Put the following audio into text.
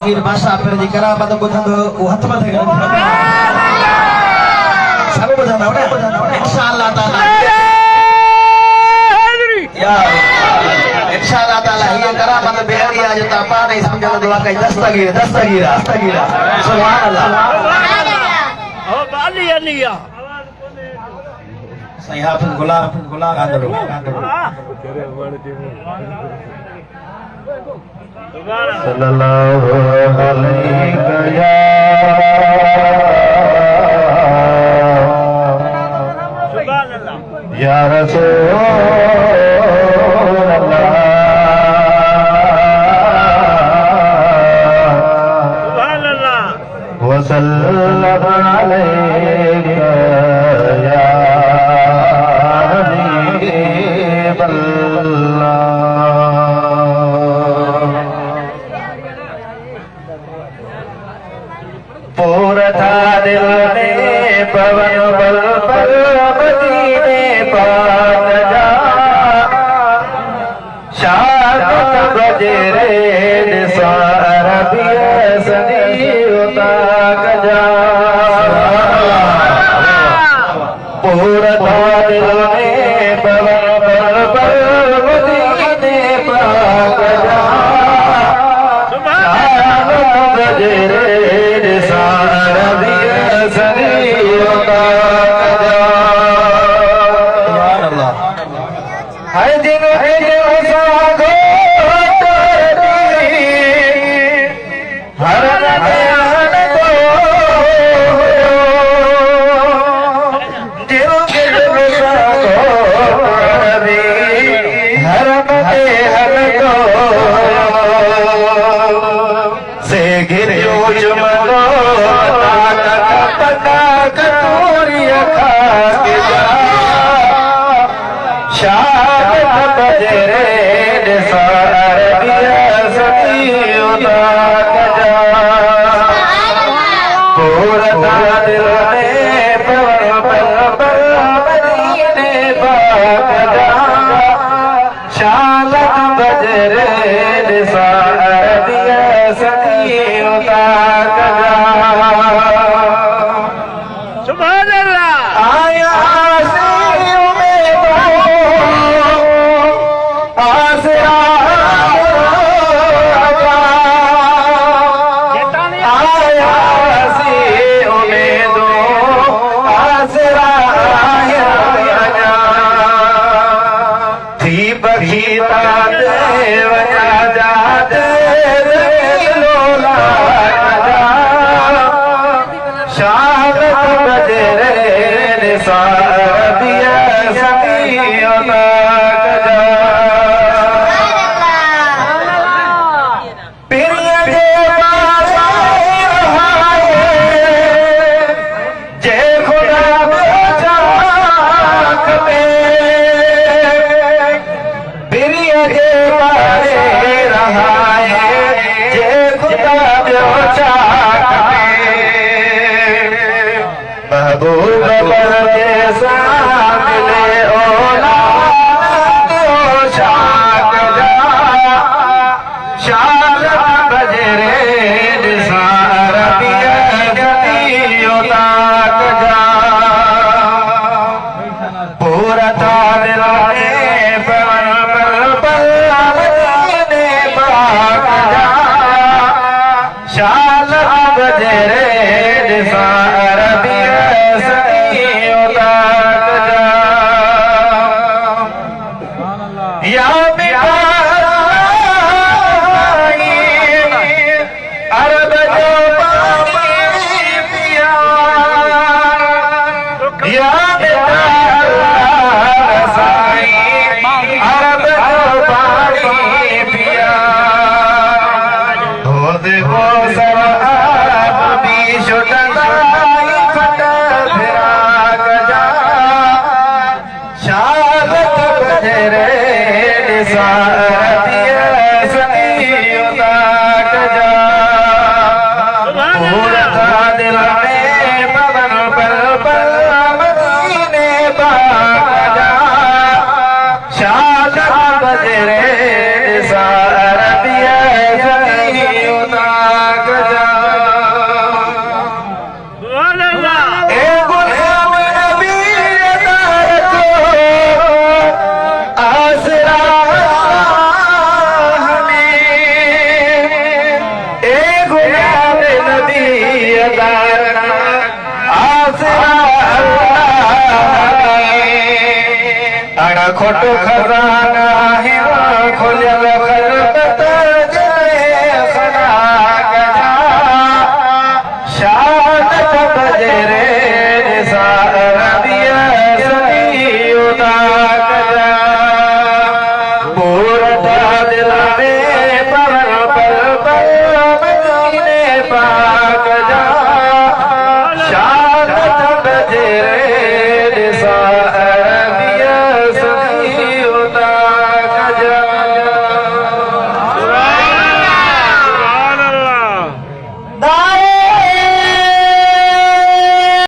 Masa perdikara pada bujang uhat pada kan sabu bujang udah insyaallah taala ya insyaallah taala ये करा pada behari aja tapa नहीं समझा दुआ का दस्तगीरा सुभान अल्लाह ओ बाली अलिया सही हाफिज गुलाम कांदरो सल्लल्लाहु अलैहि या रसूल अल्लाह सुभान अल्लाह व सल्लल्लाहु अलैहि या हबीब अल्लाह पूरता दिल ने पवन बल पर मदीने पाक जा शाद बजरे निसार बिय सदी उताक जा पूरता दिल ने पवन बल पर मदीने पाक जा शाद बजरे हर दिन हर से गिरियो चुमलो कटोरिया खा के जा शाद बजरे निसार बिया सती उताक जा पूरता दिल में पवन पल पल मदीने पाक जा शाद बजरे निसार बिया सती उताक जा सुभान अल्लाह आया महबूब पर जैसा मिले औलाद शाक जा शाल बजरे निसार बिया सती उताक जा पूरता दिल ने पवन पल पल मदीने पाक जा शाल बजरे निसार या अरब जो पानी पिया या अरब जो पानी पिया धोद वो सर भी शुदा फट फिरा गजा शादत बजरे पूरता दिल में पवन पल पल मदीने पाक जा शाद बजरे निसार बिया सती उताक दियदार आसरा अल्लाह अण खोटो खजाना हिवा खोलियल खरबत